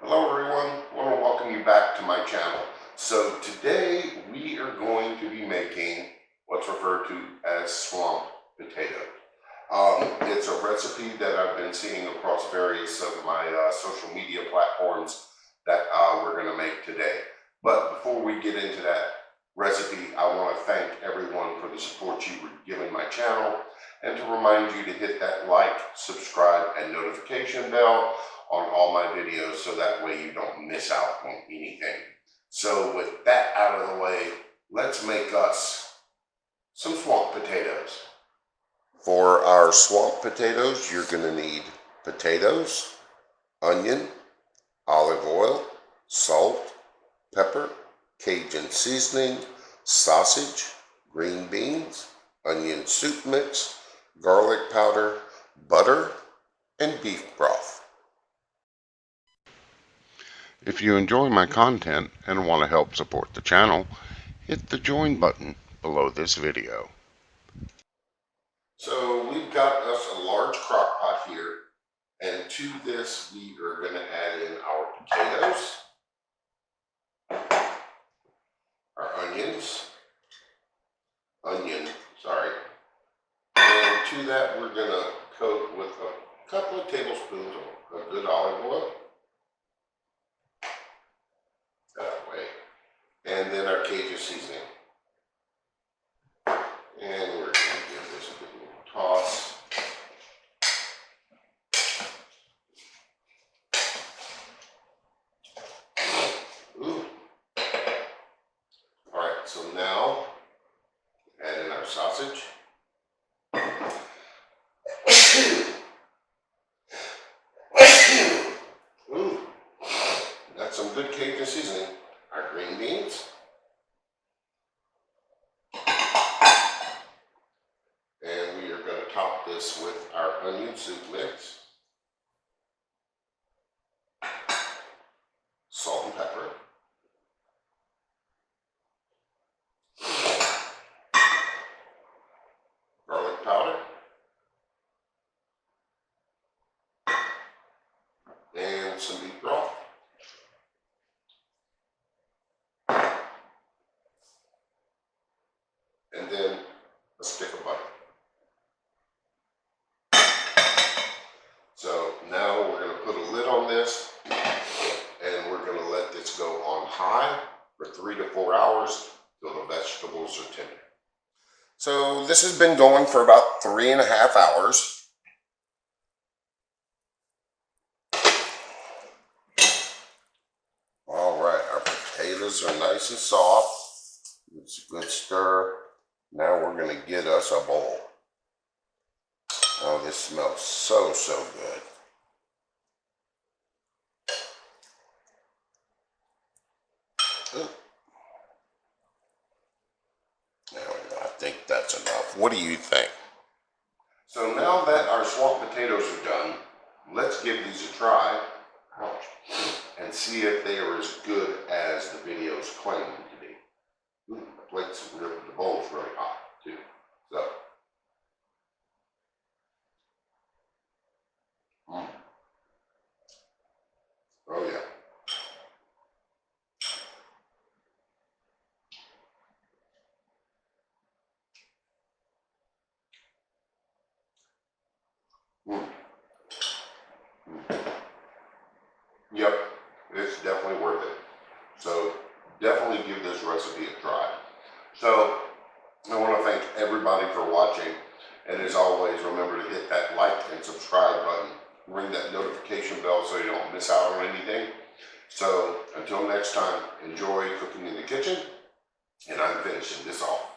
Hello everyone, I want to welcome you back to my channel. So today we are going to be making what's referred to as swamp potato. It's a recipe that I've been seeing across various of my social media platforms that we're going to make today. But before we get into that recipe, I want to thank everyone for the support you've given my channel and to remind you to hit that like, subscribe, and notification bell on all my videos so that way you don't miss out on anything. So with that out of the way, let's make us some swamp potatoes. For our swamp potatoes, you're going to need potatoes, onion, olive oil, salt, pepper, Cajun seasoning, sausage, green beans, onion soup mix, garlic powder, butter, and beef broth. If you enjoy my content and want to help support the channel, hit the join button below this video. So we've got us a large crock pot here, and to this we are going to add in our potatoes, our and to that we're going to coat with a couple of tablespoons of good olive oil. That way. And then our Cajun seasoning. And we're going to give this a good little toss. Ooh. Alright, so now add in our sausage. Ooh. That's some good Cajun seasoning. Our green beans. And we are going to top this with our onion soup mix. Salt and pepper. Garlic powder. And some beef broth. And then a stick of butter. So now we're going to put a lid on this and we're going to let this go on high for 3 to 4 hours till the vegetables are tender. So this has been going for about 3.5 hours. All right, our potatoes are nice and soft. It's a good stir. Now we're going to get us a bowl. Oh, this smells so good. Ooh. I think that's enough. What do you think? So now that our swamp potatoes are done, let's give these a try and see if they are as good as the videos claim them to be. Ooh, the bowl's really hot too. So. Oh yeah. Yep, it's definitely worth it. So definitely give this recipe a try. So I want to thank everybody for watching, and as always, remember to hit that like and subscribe button. Ring that notification bell so you don't miss out on anything. So until next time, enjoy cooking in the kitchen, and I'm finishing this off.